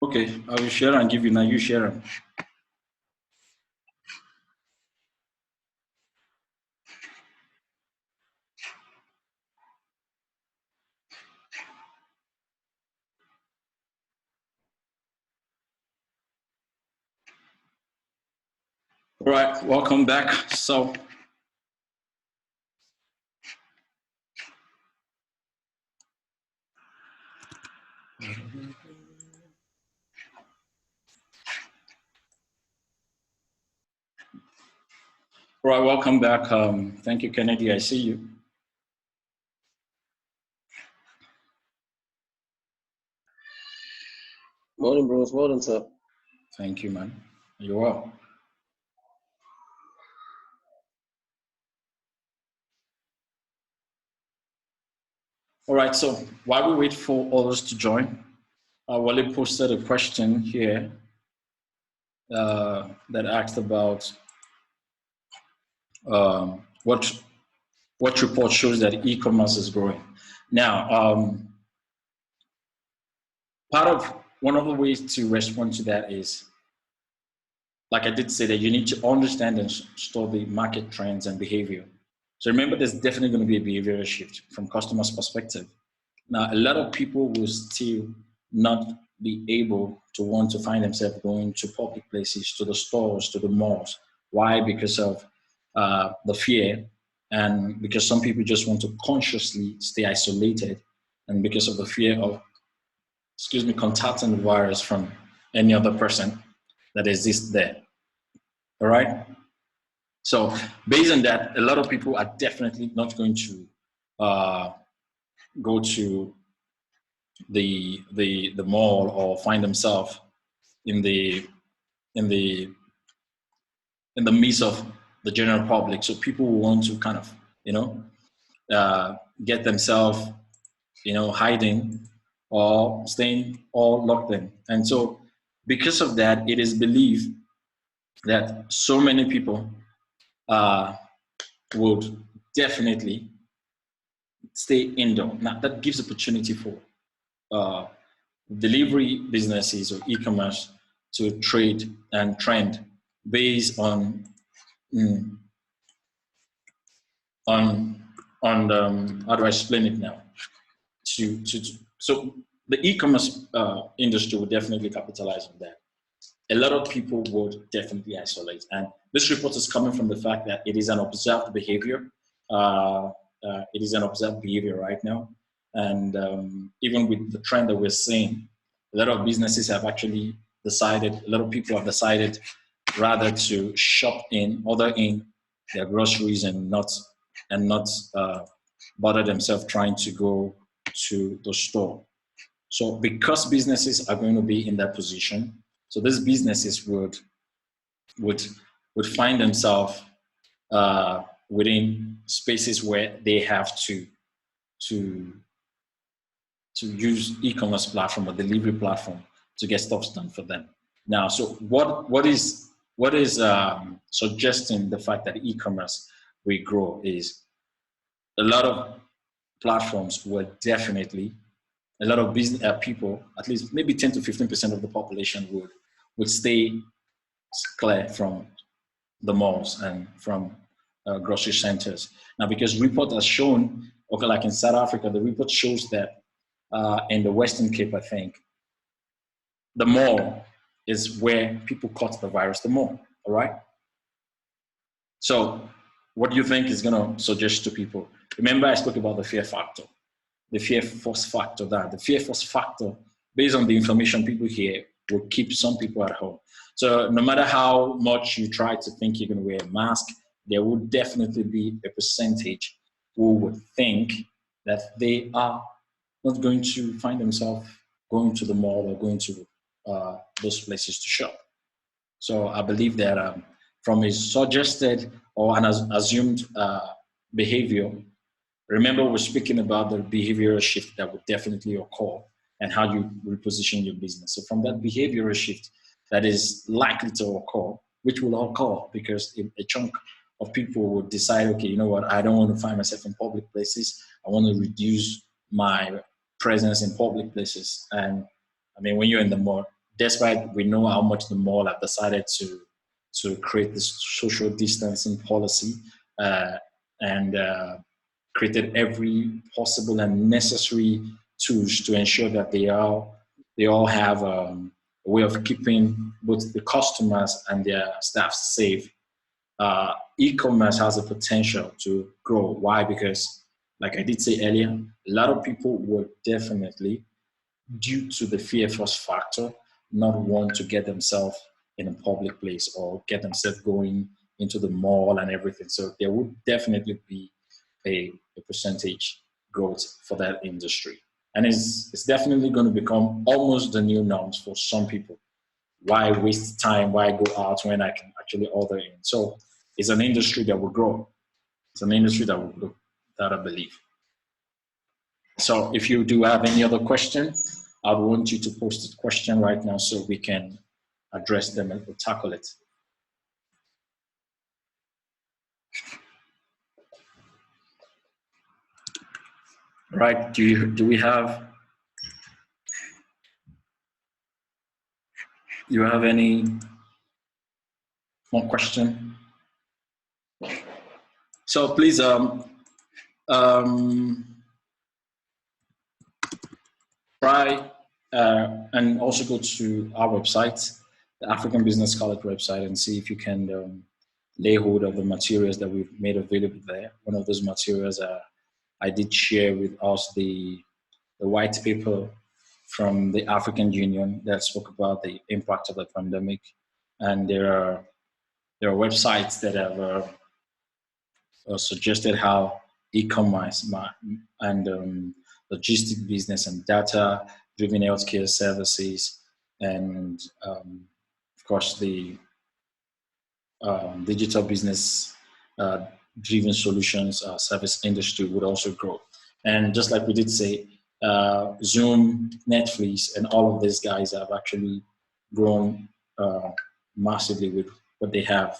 Okay, I will share and give you now. You share them. All right, welcome back. So, all right, welcome back. Thank you, Kennedy. I see you. Morning, bros. Well done, sir. Thank you, man. You're well. All right, so while we wait for others to join, Wale posted a question here that asked about what report shows that e-commerce is growing. Now, one of the ways to respond to that is, like I did say, that you need to understand and study market trends and behavior. So remember, there's definitely going to be a behavioral shift from customers' perspective. Now, a lot of people will still not be able to want to find themselves going to public places, to the stores, to the malls. Why? Because of the fear, and because some people just want to consciously stay isolated, and because of the fear of, contacting the virus from any other person that exists there. All right. So based on that, a lot of people are definitely not going to go to the mall or find themselves in the in the in the midst of the general public. So people will want to kind of get themselves hiding or staying or locked in. And so because of that, it is believed that so many people would definitely stay indoor. Now that gives opportunity for uh, delivery businesses or e-commerce to trade and trend based on mm, how do I explain it now? So the e-commerce industry will definitely capitalize on that. A lot of people would definitely isolate, and this report is coming from the fact that it is an observed behavior. It is an observed behavior right now, and even with the trend that we're seeing, a lot of businesses have actually decided. A lot of people have decided rather to order in their groceries and not bother themselves trying to go to the store. So because businesses are going to be in that position, so these businesses would find themselves within spaces where they have to use e-commerce platform or delivery platform to get stuff done for them. Now, so what is suggesting the fact that e-commerce will grow is a lot of platforms were definitely a lot of business people, at least maybe 10 to 15% of the population would stay clear from the malls and from grocery centers. Now, because report has shown, okay, like in South Africa, the report shows that in the Western Cape, I think, the mall is where people caught the virus the more, all right? So what do you think is going to suggest to people? Remember I spoke about the fear factor, the fear force factor, the fear force factor, based on the information people hear, will keep some people at home. So no matter how much you try to think you're going to wear a mask, there will definitely be a percentage who would think that they are not going to find themselves going to the mall or going to those places to shop. So I believe that from a suggested or an assumed behavior, remember we're speaking about the behavioral shift that would definitely occur and how you reposition your business. So from that behavioral shift that is likely to occur, which will occur because a chunk of people would decide, okay, you know what, I don't want to find myself in public places. I want to reduce my presence in public places. And I mean, when you're in the mall, despite we know how much the mall have decided to create this social distancing policy and created every possible and necessary tools to ensure that they all have a way of keeping both the customers and their staff safe. E-commerce has a potential to grow. Why? Because, like I did say earlier, a lot of people will definitely, due to the fear force factor, not want to get themselves in a public place or get themselves going into the mall and everything. So there would definitely be a percentage growth for that industry. And it's definitely going to become almost the new norms for some people. Why waste time? Why go out when I can actually order in? So it's an industry that will grow. It's an industry that will grow, that I believe. So if you do have any other question, I would want you to post a question right now so we can address them and tackle it. Right? Do we have? You have any more question? So please try and also go to our website, the African Business College website, and see if you can lay hold of the materials that we've made available there. One of those materials I did share with us the white paper from the African Union that spoke about the impact of the pandemic, and there are websites that have suggested how e-commerce and logistic business and data-driven healthcare services, and of course the digital business driven solutions service industry would also grow. And just like we did say, Zoom, Netflix, and all of these guys have actually grown massively with what they have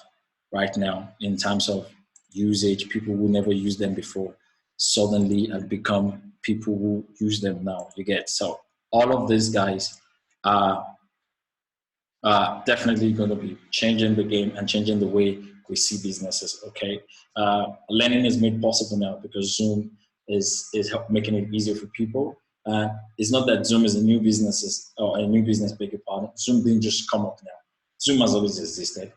right now in terms of usage. People who never used them before suddenly have become people who use them now. You get, so all of these guys are definitely going to be changing the game and changing the way we see businesses. Okay, learning is made possible now because Zoom is making it easier for people. It's not that Zoom is a new business or a new business, beg your pardon. Zoom didn't just come up now. Zoom has always existed.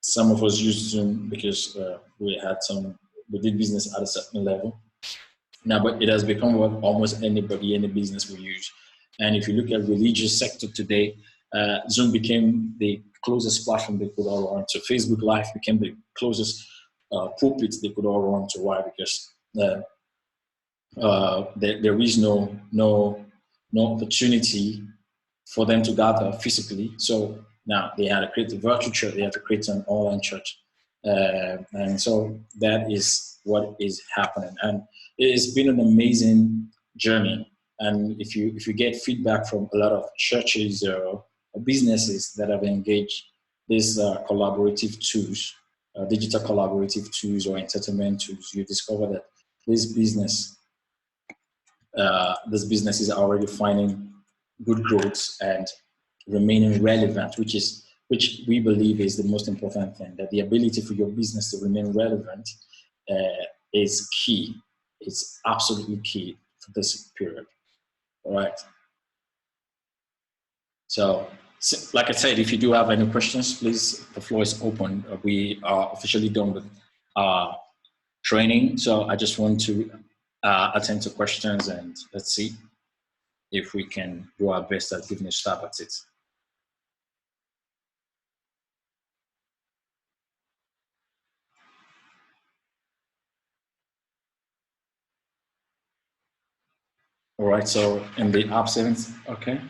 Some of us used Zoom because we did business at a certain level. Now, but it has become what almost anybody, any business will use. And if you look at religious sector today, Zoom became the closest platform they could all run to. Facebook Live became the closest pulpit they could all run to. Why? Because there is no opportunity for them to gather physically. So now they had to create a virtual church. They had to create an online church. And so that is what is happening. And it's been an amazing journey. And if you get feedback from a lot of churches or businesses that have engaged these collaborative tools, digital collaborative tools or entertainment tools, you discover that this business is already finding good growth and remaining relevant, which we believe is the most important thing. That the ability for your business to remain relevant is key. It's absolutely key for this period. All right. So, like I said, if you do have any questions, please, the floor is open. We are officially done with training. So I just want to attend to questions and let's see if we can do our best at giving a stab at it. All right, so in the absence, okay.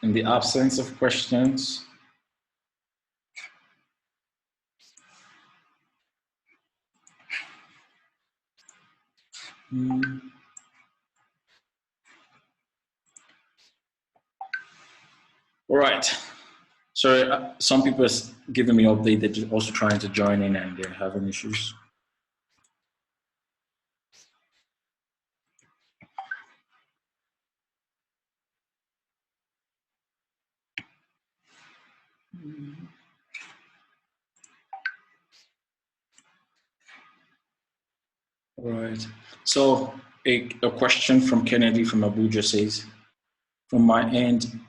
In the absence of questions, all right. So some people are giving me update that they're also trying to join in and they're having issues. All right. So a question from Kennedy from Abuja says, from my end,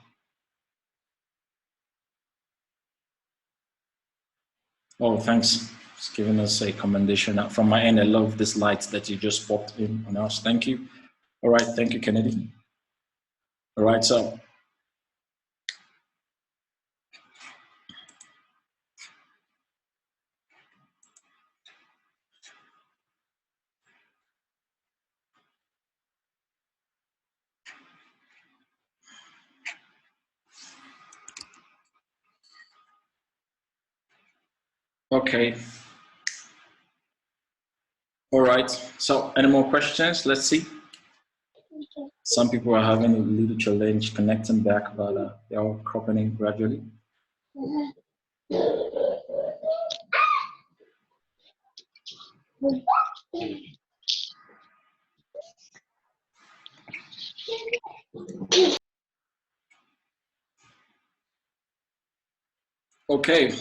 oh, thanks. It's giving us a commendation. From my end, I love this light that you just popped in on us. Thank you. All right. Thank you, Kennedy. All right. So, okay. All right. So, any more questions? Let's see. Some people are having a little challenge connecting back, but they're all cropping in gradually. Okay.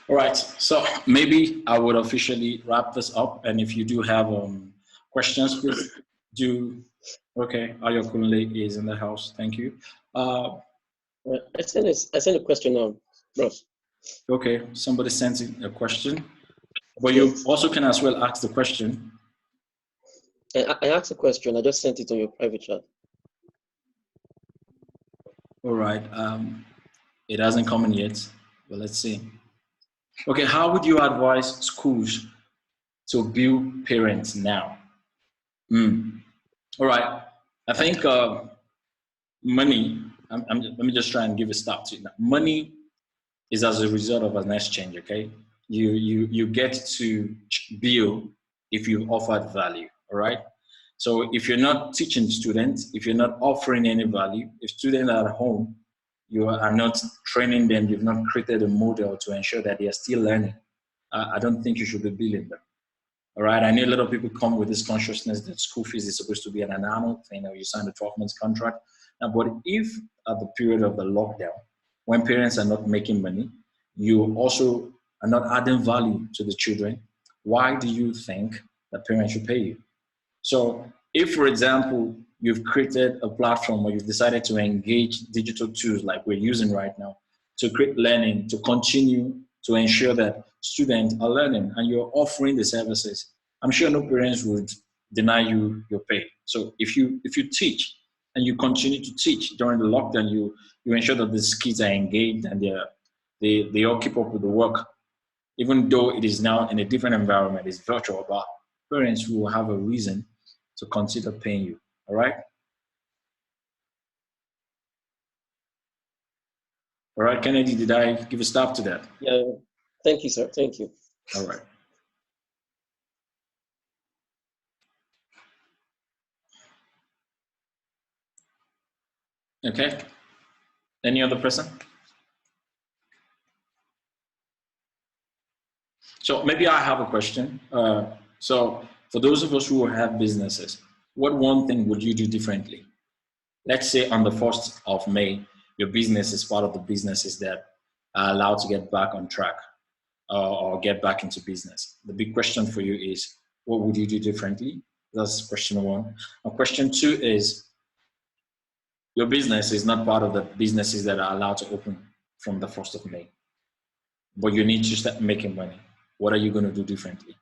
All right. So maybe I would officially wrap this up. And if you do have questions, please do. Okay. Ayo Kunle is in the house. Thank you. I sent a question now, bros. Okay. Somebody sent in a question. But you also can as well ask the question. I asked a question. I just sent it on your private chat. All right. It hasn't come in yet, but let's see. Okay. How would you advise schools to build parents now? All right. I think money, let me just try and give a start to it. Money is as a result of a nice change, okay? You get to build if you've offered value, all right? So if you're not teaching students, if you're not offering any value, if students are at home, you are not training them, you've not created a model to ensure that they are still learning, I don't think you should be building them. All right, I know a lot of people come with this consciousness that school fees is supposed to be an annual thing, or you sign a 12-month contract. Now, but if at the period of the lockdown, when parents are not making money, you also are not adding value to the children, why do you think that parents should pay you? So if, for example, you've created a platform where you've decided to engage digital tools like we're using right now to create learning, to continue to ensure that students are learning and you're offering the services, I'm sure no parents would deny you your pay. So if you teach and you continue to teach during the lockdown, you ensure that these kids are engaged and they all keep up with the work, even though it is now in a different environment, it's virtual, but parents will have a reason to consider paying you. All right? All right, Kennedy, did I give a stop to that? Yeah. Thank you, sir. Thank you. All right. Okay. Any other person? So maybe I have a question. So for those of us who have businesses, what one thing would you do differently? Let's say on the 1st of May, your business is part of the businesses that are allowed to get back on track or get back into business. The big question for you is, what would you do differently? That's question one. And question two is, your business is not part of the businesses that are allowed to open from the 1st of May, but you need to start making money. What are you going to do differently?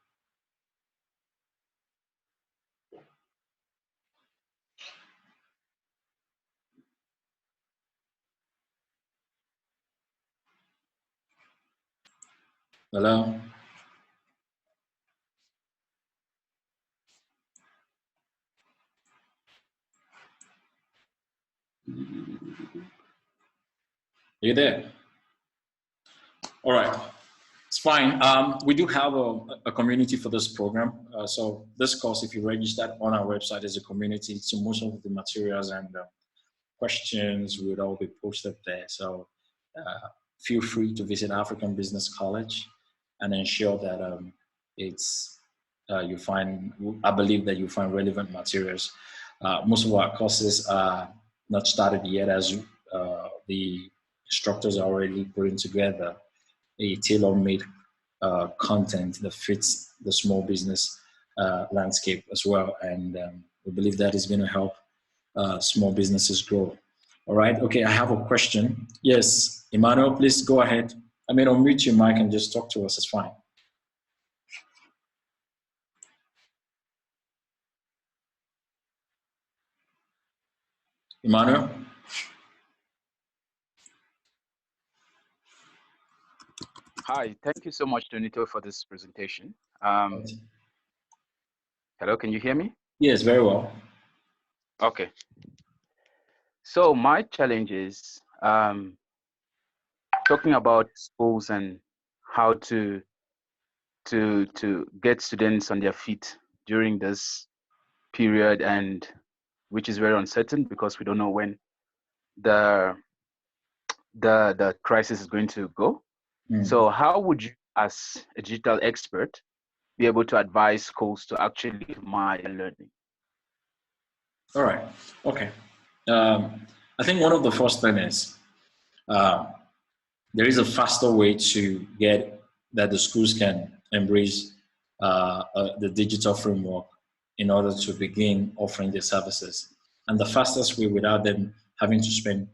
Hello? Are you there? All right. It's fine. We do have a community for this program. So this course, if you registered on our website, is a community. So most of the materials and questions would all be posted there. So feel free to visit African Business College and ensure that you find, I believe that you find relevant materials. Most of our courses are not started yet, as the instructors are already putting together a tailor-made content that fits the small business landscape as well. And we believe that is going to help small businesses grow. All right. Okay. I have a question. Yes, Emmanuel, please go ahead. I mean, unmute your mic and just talk to us. It's fine. Emmanuel? Hi, thank you so much, Tonito, for this presentation. Hello, can you hear me? Yes, very well. Okay. So my challenge is talking about schools and how to get students on their feet during this period, and which is very uncertain because we don't know when the crisis is going to go. So how would you, as a digital expert, be able to advise schools to actually optimize learning? All right. Okay. I think one of the first things is there is a faster way to get that the schools can embrace the digital framework in order to begin offering their services. And the fastest way without them having to spend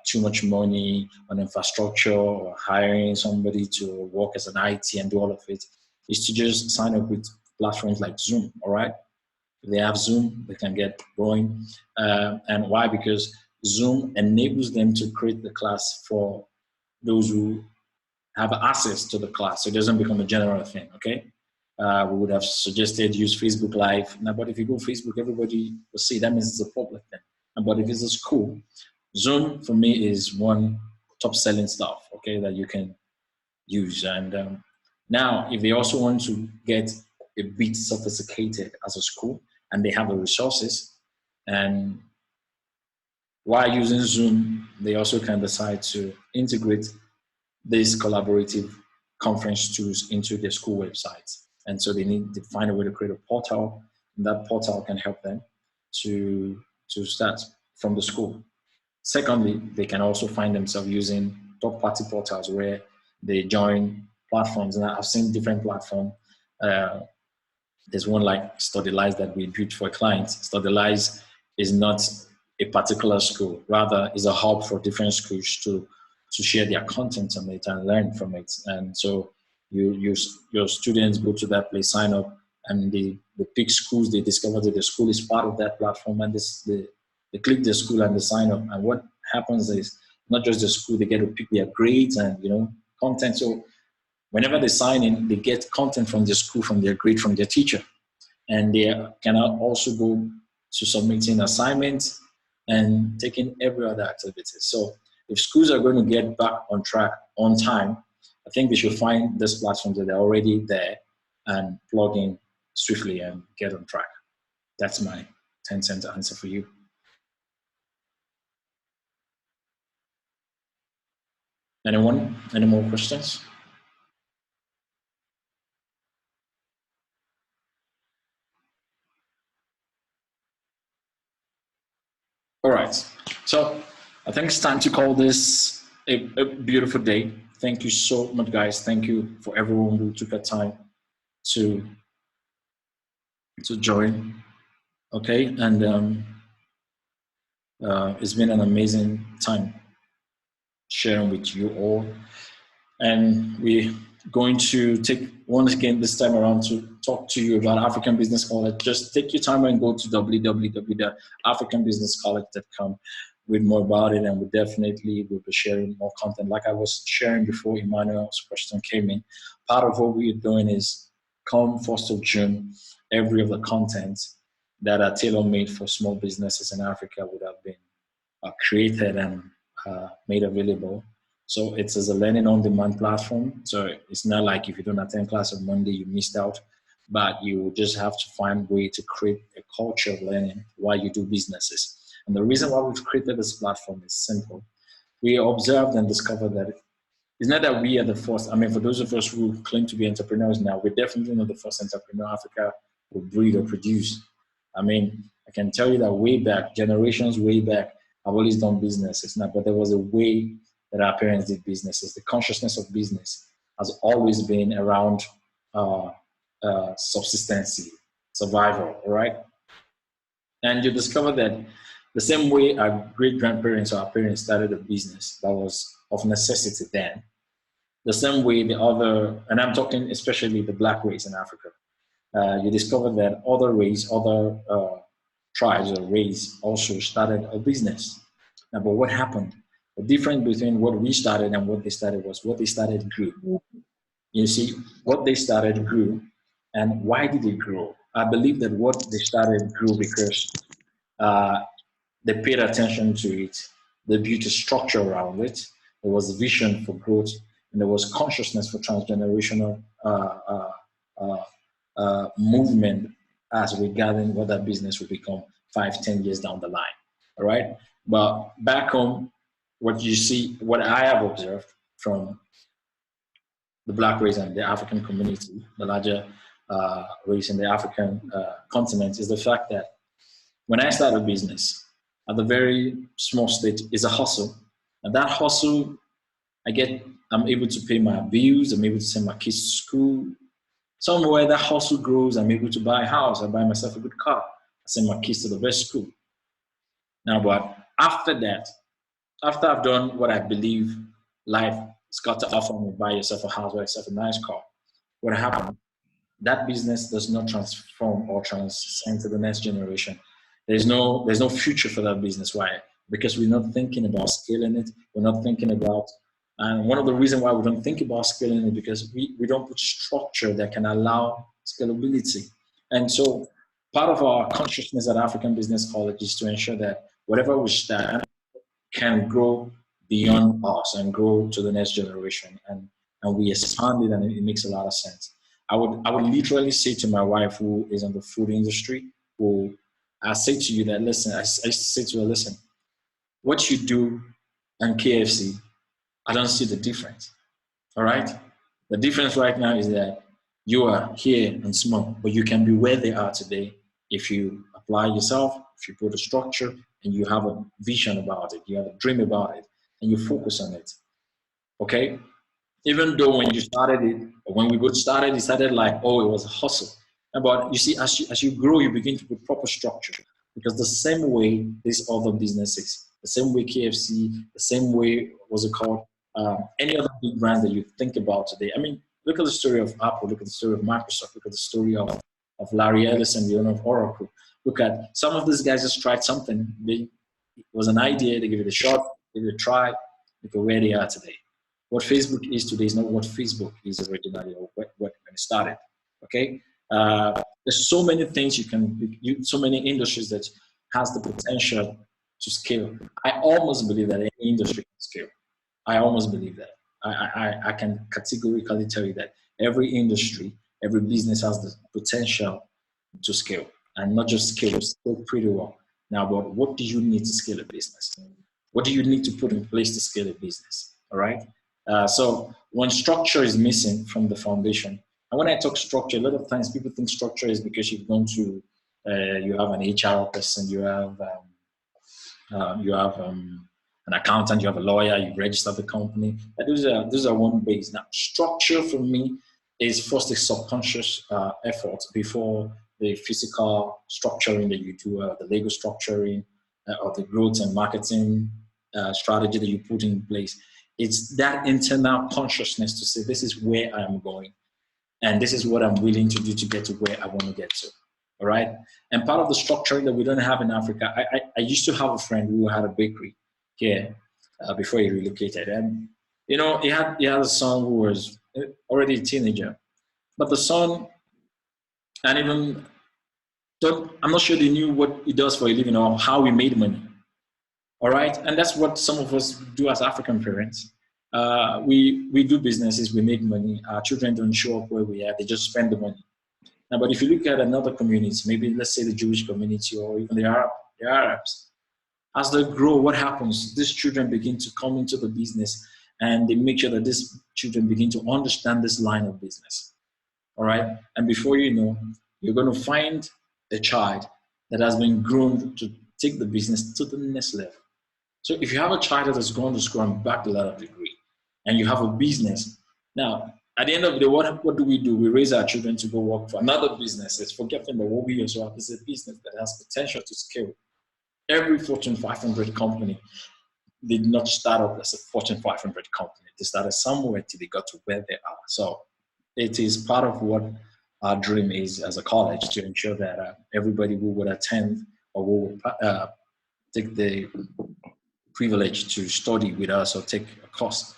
too much money on infrastructure or hiring somebody to work as an IT and do all of it is to just sign up with platforms like Zoom, all right? If they have Zoom, they can get going. And why? Because Zoom enables them to create the class for those who have access to the class. So it doesn't become a general thing, okay? We would have suggested use Facebook Live. Now, but if you go Facebook, everybody will see. That means it's a public thing. But if it's a school, Zoom for me is one top selling stuff, okay, that you can use. And now, if they also want to get a bit sophisticated as a school and they have the resources, and while using Zoom, they also can decide to integrate these collaborative conference tools into their school websites. And so they need to find a way to create a portal, and that portal can help them to start from the school. Secondly, they can also find themselves using third-party portals where they join platforms. And I've seen different platforms. There's one like StudyLize that we built for clients. StudyLize is not a particular school, rather is a hub for different schools to share their content on it and learn from it. And so your students go to that place, sign up, and they pick schools. They discover that the school is part of that platform, and they click the school and they sign up. And what happens is not just the school, they get to pick their grades and content. So whenever they sign in, they get content from their school, from their grade, from their teacher. And they can also go to submitting assignments and taking every other activity. So if schools are going to get back on track on time, I think they should find these platforms that are already there and plug in swiftly and get on track. That's my 10-cent answer for you. Anyone? Any more questions? All right. So I think it's time to call this a beautiful day. Thank you so much, guys. Thank you for everyone who took the time to join. Okay, and it's been an amazing time sharing with you all. And we're going to take once again this time around to talk to you about African Business College. Just take your time and go to www.africanbusinesscollege.com, read more about it, and we definitely will be sharing more content. Like I was sharing before Emmanuel's question came in, part of what we're doing is come 1st of June, every of the content that are tailor-made for small businesses in Africa would have been created and made available. So it's as a learning on-demand platform. So it's not like if you don't attend class on Monday, you missed out, but you just have to find a way to create a culture of learning while you do businesses. And the reason why we've created this platform is simple. We observed and discovered that it's not that we are the first. I mean, for those of us who claim to be entrepreneurs now, we're definitely not the first entrepreneur Africa will breed or produce. I mean, I can tell you that way back, generations way back, I've always done businesses now, but there was a way that our parents did businesses. The consciousness of business has always been around subsistence, survival, right? And you discover that the same way our great-grandparents or our parents started a business that was of necessity then, the same way the other, and I'm talking especially the Black race in Africa, you discover that other race, other tribes or race also started a business. Now, but what happened? The difference between what we started and what they started was what they started grew. You see, what they started grew. And why did it grow? I believe that what they started grew because they paid attention to it. They built a structure around it. There was vision for growth, and there was consciousness for transgenerational movement as regarding what that business will become 5, 10 years down the line. All right. But back home, what you see, what I have observed from the Black race and the African community, the larger race in the African continent, is the fact that when I start a business, at the very small stage, is a hustle. And that hustle, I'm able to pay my bills, I'm able to send my kids to school. Somewhere that hustle grows, I'm able to buy a house, I buy myself a good car, I send my kids to the best school. Now, but after that, after I've done what I believe life has got to offer me, buy yourself a house, buy yourself a nice car, what happened? That business does not transform or transcend to the next generation. There's no future for that business. Why? Because we're not thinking about scaling it. We're not thinking about, and one of the reasons why we don't think about scaling it because we don't put structure that can allow scalability. And so part of our consciousness at African Business College is to ensure that whatever we start can grow beyond us and grow to the next generation. And we expand it, and it makes a lot of sense. I would literally say to my wife, who is in the food industry, I say to you that, listen, I say to her, listen, what you do on KFC, I don't see the difference. All right? The difference right now is that you are here and small, but you can be where they are today if you apply yourself, if you put a structure, and you have a vision about it, you have a dream about it, and you focus on it. Okay? Even though when you started it, or when we got started, it started like, oh, it was a hustle. But you see, as you grow, you begin to put proper structure. Because the same way these other businesses, the same way KFC, the same way, what's it called, any other big brand that you think about today. I mean, look at the story of Apple, look at the story of Microsoft, look at the story of Larry Ellison, the owner of Oracle. Look at some of these guys just tried something. It was an idea, they gave it a shot, they gave it a try, look at where they are today. What Facebook is today is not what Facebook is originally or when it started. Okay, there's so many things so many industries that has the potential to scale. I almost believe that any industry can scale. I almost believe that. I can categorically tell you that every industry, every business has the potential to scale, and not just scale pretty well. Now, but what do you need to scale a business? What do you need to put in place to scale a business? All right. So when structure is missing from the foundation, and when I talk structure, a lot of times people think structure is because you've gone to, you have an HR person, you have an accountant, you have a lawyer, you register the company. Those are one base. Now, structure for me is first a subconscious effort before the physical structuring that you do, the Lego structuring, or the growth and marketing strategy that you put in place. It's that internal consciousness to say, this is where I'm going, and this is what I'm willing to do to get to where I want to get to. All right. And part of the structure that we don't have in Africa, I used to have a friend who had a bakery here before he relocated. And, you know, he had a son who was already a teenager. But the son, and even, I'm not sure they knew what he does for a living or how he made money. All right. And that's what some of us do as African parents. We do businesses, we make money. Our children don't show up where we are, they just spend the money. Now, but if you look at another community, maybe let's say the Jewish community or even the Arabs, as they grow, what happens? These children begin to come into the business, and they make sure that these children begin to understand this line of business. All right? And before you know, you're going to find a child that has been grown to take the business to the next level. So if you have a child that has gone to school and backed a lot of degree, and you have a business, now at the end of the day, what do? We raise our children to go work for another business. It's forgetting that what we also have is a business that has potential to scale. Every Fortune 500 company did not start up as a Fortune 500 company. They started somewhere till they got to where they are. So it is part of what our dream is as a college, to ensure that everybody who would attend or who would take the privilege to study with us or take a course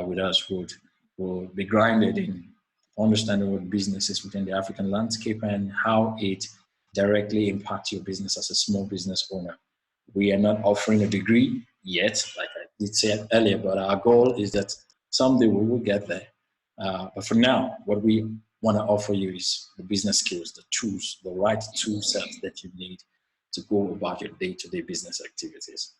with us will be grounded in understanding what business is within the African landscape and how it directly impacts your business as a small business owner. We are not offering a degree yet, like I did say earlier, but our goal is that someday we will get there. But for now, what we want to offer you is the business skills, the tools, the right tool sets that you need to go about your day-to-day business activities.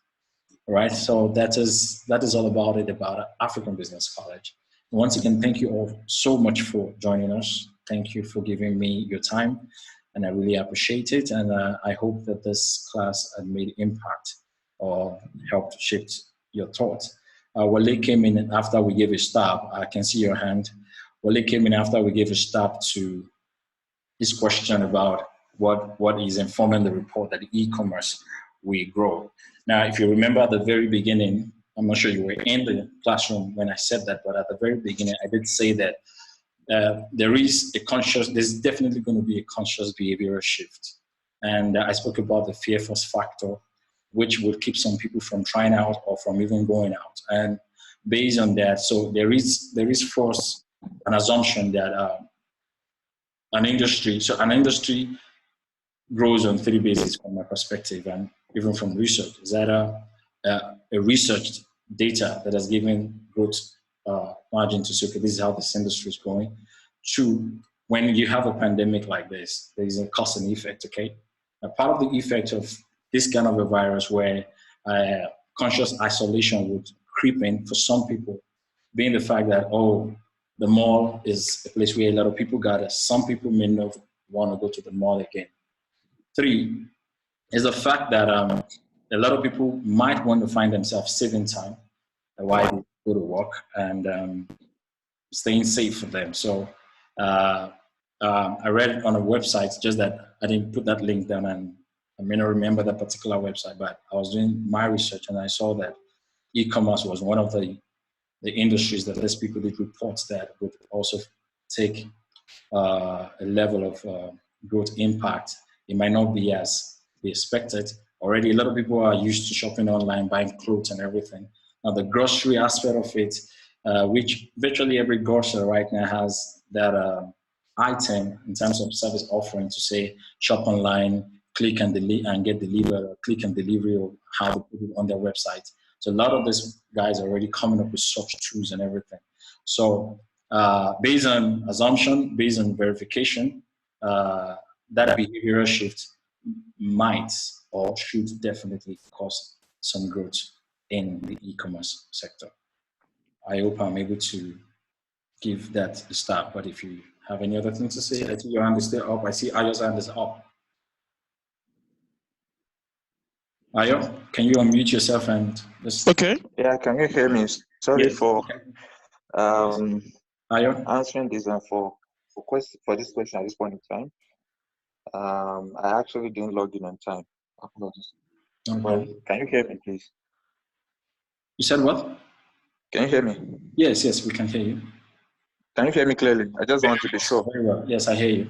All right, so that is all about it, about African Business College. Once again, thank you all so much for joining us. Thank you for giving me your time, and I really appreciate it. And I hope that this class had made impact or helped shape your thoughts. Wale came in after we gave a stop. I can see your hand. Wale came in after we gave a stop to his question about what is informing the report that e-commerce will grow. Now, if you remember at the very beginning, I'm not sure you were in the classroom when I said that, but at the very beginning, I did say that there's definitely going to be a conscious behavioral shift. And I spoke about the fear force factor, which will keep some people from trying out or from even going out. And based on that, so there is first an assumption that an industry grows on three bases from my perspective, and even from research. Is that a researched data that has given growth margin to say, okay, this is how this industry is going. Two, when you have a pandemic like this, there is a cause and effect, okay? A part of the effect of this kind of a virus where conscious isolation would creep in for some people, being the fact that, the mall is a place where a lot of people gather. Some people may not want to go to the mall again. Three is the fact that a lot of people might want to find themselves saving time while they go to work and staying safe for them. So I read it on a website, just that I didn't put that link down, and I may not remember that particular website, but I was doing my research and I saw that e-commerce was one of the industries that less people did reports that would also take a level of growth impact. It might not be as we expected. Already, a lot of people are used to shopping online, buying clothes and everything. Now, the grocery aspect of it, which virtually every grocer right now has that item in terms of service offering to say shop online, click and get delivered, or click and delivery, or how to put it on their website. So a lot of these guys are already coming up with such tools and everything. So based on assumption, based on verification, that behavioral shift might or should definitely cause some growth in the e-commerce sector. I hope I'm able to give that a start, but if you have any other things to say, I see your hand is still up. I see Ayo's hand is up. Ayo, can you unmute yourself and just... Okay. Yeah, can you hear me? Sorry for Ayo? answering this and for this question at this point in time. I actually didn't log in on time. Okay. Well, can you hear me, please? You said what? Can you hear me? Yes, we can hear you. Can you hear me clearly? I just want to be sure. Very well. Yes, I hear you.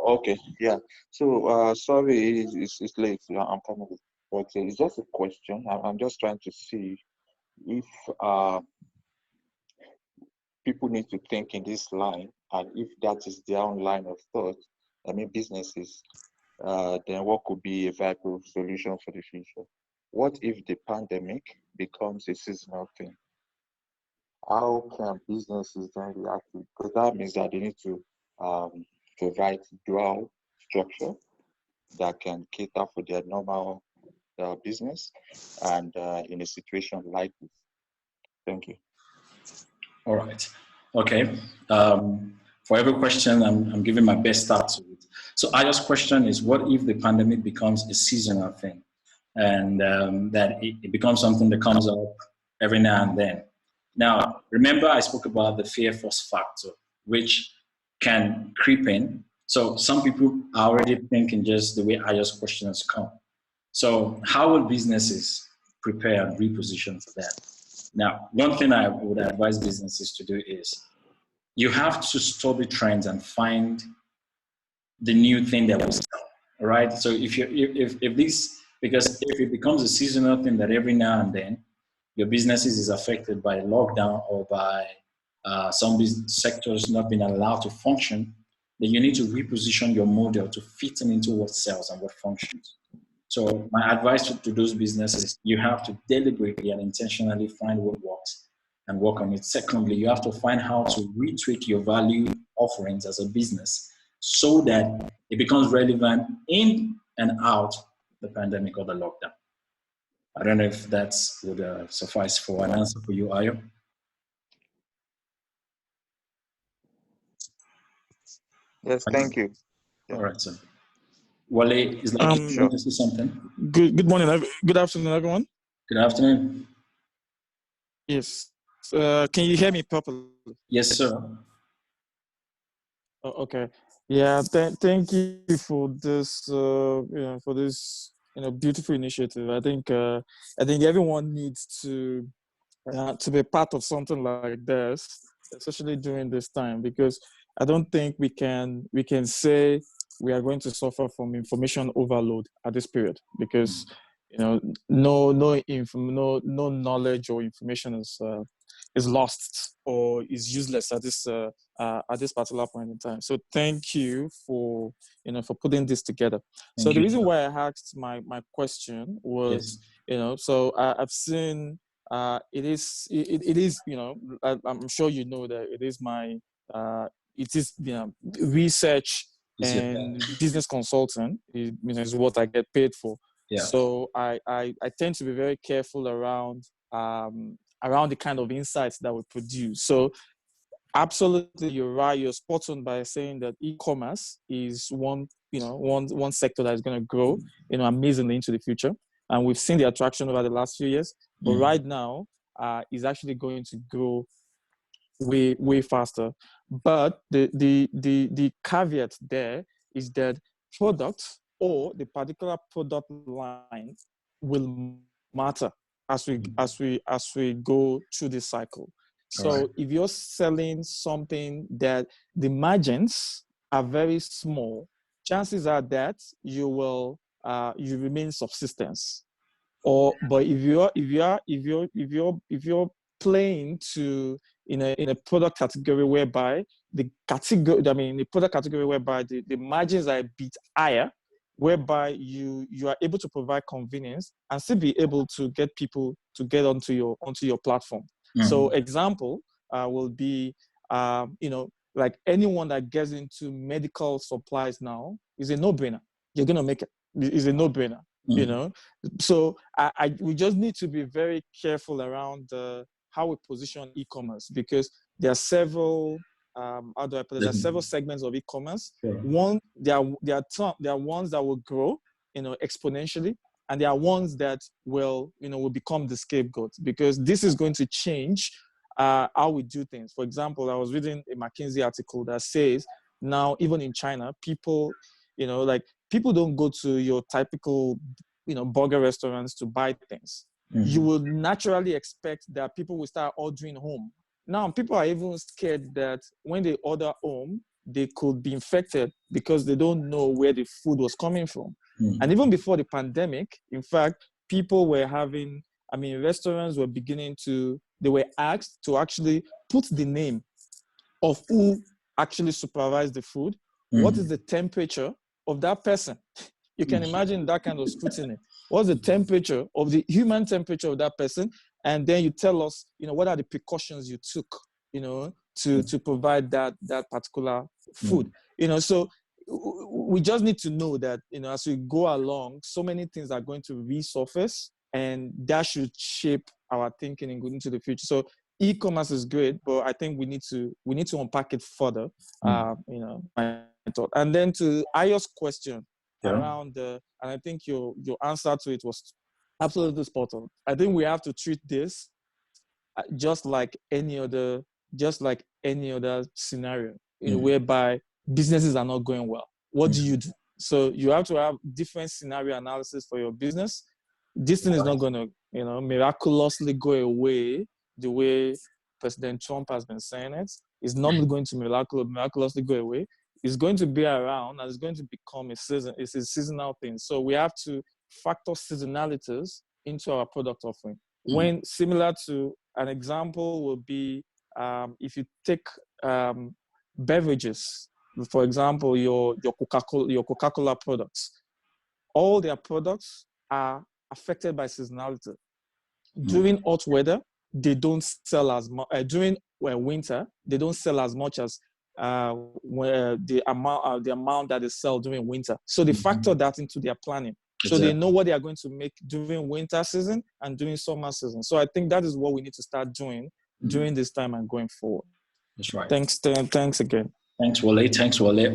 Okay, yeah. So, sorry, it's late. Yeah, I'm coming with, but it's just a question. I'm just trying to see if people need to think in this line, and if that is their own line of thought, I mean, businesses, then what could be a viable solution for the future? What if the pandemic becomes a seasonal thing? How can businesses then react to it? Because that means that they need to provide dual structure that can cater for their normal business and in a situation like this. Thank you. All right. Okay. For every question, I'm giving my best start to it. So Aya's question is, what if the pandemic becomes a seasonal thing? and that it becomes something that comes up every now and then. Now, remember I spoke about the fear force factor, which can creep in. So some people are already thinking just the way Ayo's questions come. So how will businesses prepare and reposition for that? Now, one thing I would advise businesses to do is you have to study trends and find the new thing that will sell, right? So if this, because if it becomes a seasonal thing that every now and then your businesses is affected by lockdown or by some sectors not being allowed to function, then you need to reposition your model to fit into what sells and what functions. So my advice to those businesses, you have to deliberately and intentionally find what works and work on it. Secondly, you have to find how to retweak your value offerings as a business so that it becomes relevant in and out the pandemic or the lockdown. I don't know if that would suffice for an answer for you, Ayo. Yes, thank you. All right, sir. Wale, is like you want to say something? Good morning, good afternoon, everyone. Good afternoon. Yes. Can you hear me properly? Yes, sir. Oh, okay. Yeah. Thank you for this. Beautiful initiative. I think everyone needs to be part of something like this, especially during this time, because I don't think we can say we are going to suffer from information overload at this period, because no knowledge or information is lost or is useless at this particular point in time. So thank you for putting this together. So the reason why I asked my question was, so I've seen it is I'm sure you know that it is my research and business consulting is what I get paid for. Yeah. So I tend to be very careful around the kind of insights that we produce. So absolutely, you're right. You're spot on by saying that e-commerce is one sector that is going to grow amazingly into the future, and we've seen the attraction over the last few years. But right now, is actually going to grow way faster. But the caveat there is that product or the particular product line will matter as we go through this cycle. So if you're selling something that the margins are very small, chances are that you will you remain subsistence. But if you're playing to in a product category whereby the product category whereby the margins are a bit higher, whereby you are able to provide convenience and still be able to get people to get onto your platform. So example will be like anyone that gets into medical supplies now is a no-brainer. You're gonna make it. It's a no-brainer. So we just need to be very careful around how we position e-commerce, because there are several there are several segments of e-commerce. One, there are ones that will grow exponentially, and there are ones that will become the scapegoat, because this is going to change how we do things. For example, I was reading a McKinsey article that says now, even in China, people people don't go to your typical burger restaurants to buy things. You would naturally expect that people will start ordering home. Now people are even scared that when they order home, they could be infected because they don't know where the food was coming from. And even before the pandemic, in fact, people were restaurants were they were asked to actually put the name of who actually supervised the food. What is the temperature of that person? You can imagine that kind of scrutiny. What's the temperature of the human temperature of that person? And then you tell us, what are the precautions you took, to provide that particular food. So we just need to know that, as we go along, so many things are going to resurface, and that should shape our thinking and go into the future. So e-commerce is great, but I think we need to unpack it further. My thought. And then to Ayo's question around and I think your answer to it was Absolutely spot on. I think we have to treat this just like any other scenario, whereby businesses are not going well. What do you do? So you have to have different scenario analysis for your business. This thing is not going to, miraculously go away the way President Trump has been saying it. It's not going to miraculously go away. It's going to be around, and it's going to become a seasonal thing. So we have to factor seasonalities into our product offering. When similar to an example will be, if you take beverages, for example, your Coca-Cola products, all their products are affected by seasonality. During hot weather, they don't sell as much. During winter, they don't sell as much as the amount that they sell during winter. So they factor that into their planning. So they know what they are going to make during winter season and during summer season. So I think that is what we need to start doing during this time and going forward. That's right. Thanks again. Thanks, Wale.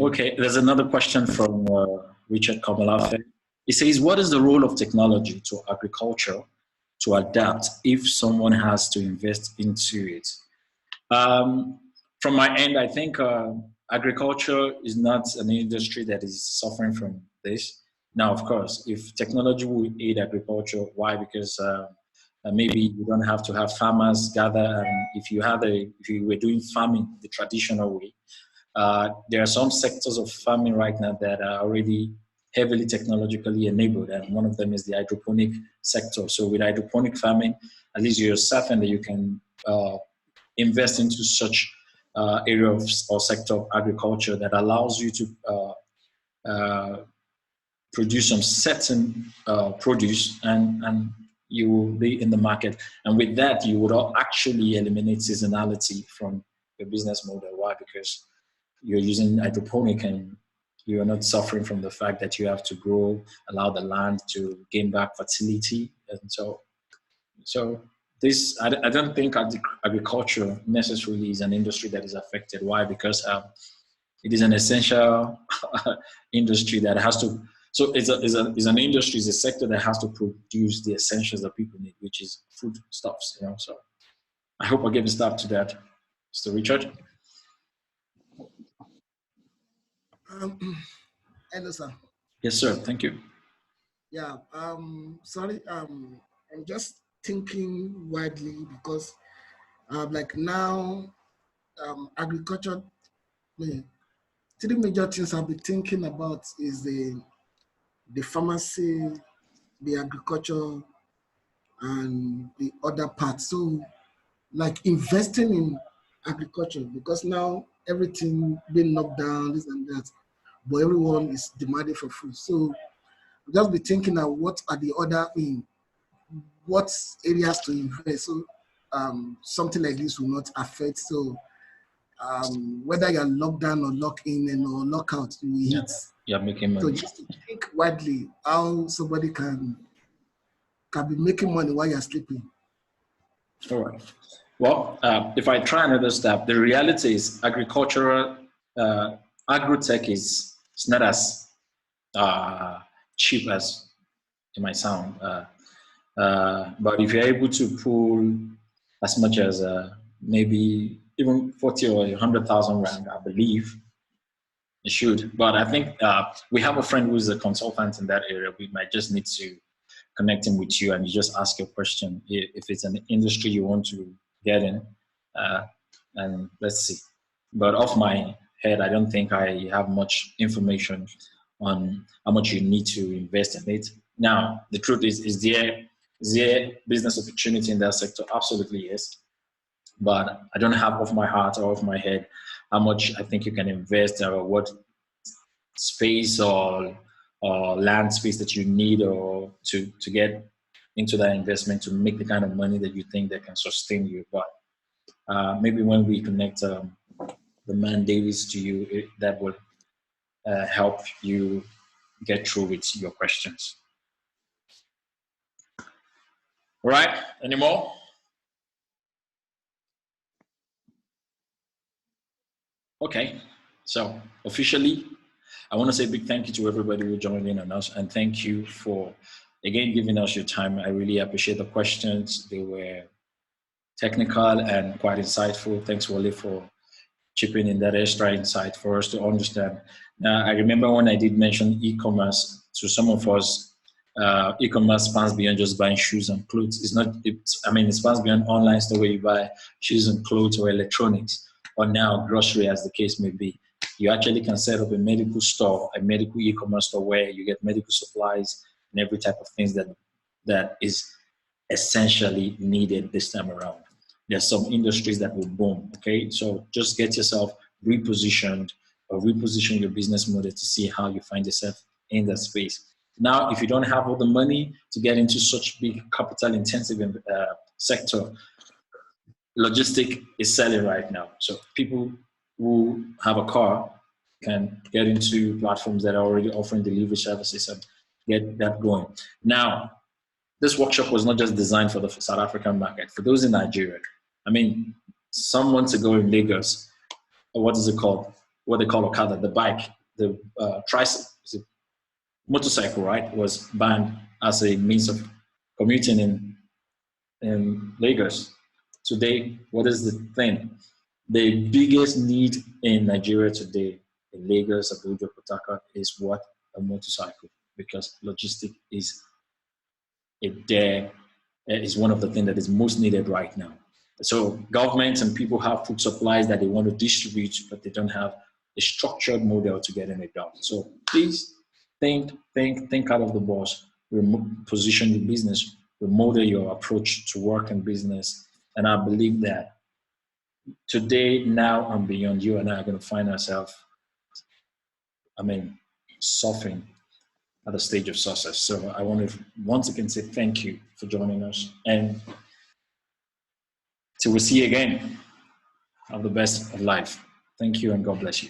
Okay, there's another question from Richard Kamalafe. He says, what is the role of technology to agriculture to adapt if someone has to invest into it? From my end, I think agriculture is not an industry that is suffering from this. Now, of course, if technology will aid agriculture, why? Because maybe you don't have to have farmers gather. And if you were doing farming the traditional way, there are some sectors of farming right now that are already heavily technologically enabled, and one of them is the hydroponic sector. So with hydroponic farming, at least you're certain that you can invest into such area or sector of agriculture that allows you to produce some certain produce, and you will be in the market. And with that, you would actually eliminate seasonality from your business model. Why? Because you're using hydroponic and you're not suffering from the fact that you have to allow the land to gain back fertility. And so this, I don't think agriculture necessarily is an industry that is affected. Why? Because it is an essential industry that has to, so it's an industry, it's a sector that has to produce the essentials that people need, which is foodstuffs, So I hope I gave a start to that. Mr. Richard? Hello, sir. Yes, sir. Thank you. Yeah. Sorry. I'm just thinking widely because, like now, agriculture. Three major things I'll be thinking about is the pharmacy, the agriculture, and the other parts. So, like investing in agriculture, because now everything being locked down, this and that, but everyone is demanding for food. So I'll just be thinking of what are the other what areas to invest. So something like this will not affect. So whether you're locked down or locked in or locked out, you will hit. Yeah, making money. So just to think widely how somebody can be making money while you're sleeping. All right. Well, if I try another step, the reality is agricultural, agrotech is not as cheap as it might sound. But if you're able to pull as much as maybe even 40 or 100,000 rand, I believe it should. But I think we have a friend who's a consultant in that area. We might just need to connect him with you, and you just ask your question if it's an industry you want to get in, and let's see. But off my head, I don't think I have much information on how much you need to invest in it. Now, the truth is there business opportunity in that sector? Absolutely yes. But I don't have off my heart or off my head how much I think you can invest or what space or land space that you need or to get into that investment to make the kind of money that you think that can sustain you. But maybe when we connect the man Davis to you, that will help you get through with your questions. All right, any more? Okay, so officially, I want to say a big thank you to everybody who joined in on us, and thank you for again, giving us your time. I really appreciate the questions. They were technical and quite insightful. Thanks, Wale, for chipping in that extra insight for us to understand. Now, I remember when I did mention e-commerce, to some of us, e-commerce spans beyond just buying shoes and clothes. It spans beyond online store where you buy shoes and clothes or electronics, or now grocery, as the case may be. You actually can set up a medical store, a medical e-commerce store where you get medical supplies and every type of things that is essentially needed this time around. There's some industries that will boom, okay? So just get yourself repositioned or reposition your business model to see how you find yourself in that space. Now, if you don't have all the money to get into such big capital intensive sector, logistic is selling right now. So people who have a car can get into platforms that are already offering delivery services and get that going. Now, this workshop was not just designed for the South African market, for those in Nigeria. I mean, some months ago in Lagos, what is it called? What they call Okada, the bike, the motorcycle, right, was banned as a means of commuting in Lagos. Today, what is the thing? The biggest need in Nigeria today, in Lagos, Abuja, Port Harcourt, is what? A motorcycle, because logistic is one of the things that is most needed right now. So governments and people have food supplies that they want to distribute, but they don't have a structured model to get it done. So please think out of the box, position your business, remodel your approach to work and business. And I believe that today, now and beyond, you and I are going to find ourselves, surfing at the stage of success. So I want to once again say thank you for joining us. And till we see you again, have the best of life. Thank you and God bless you.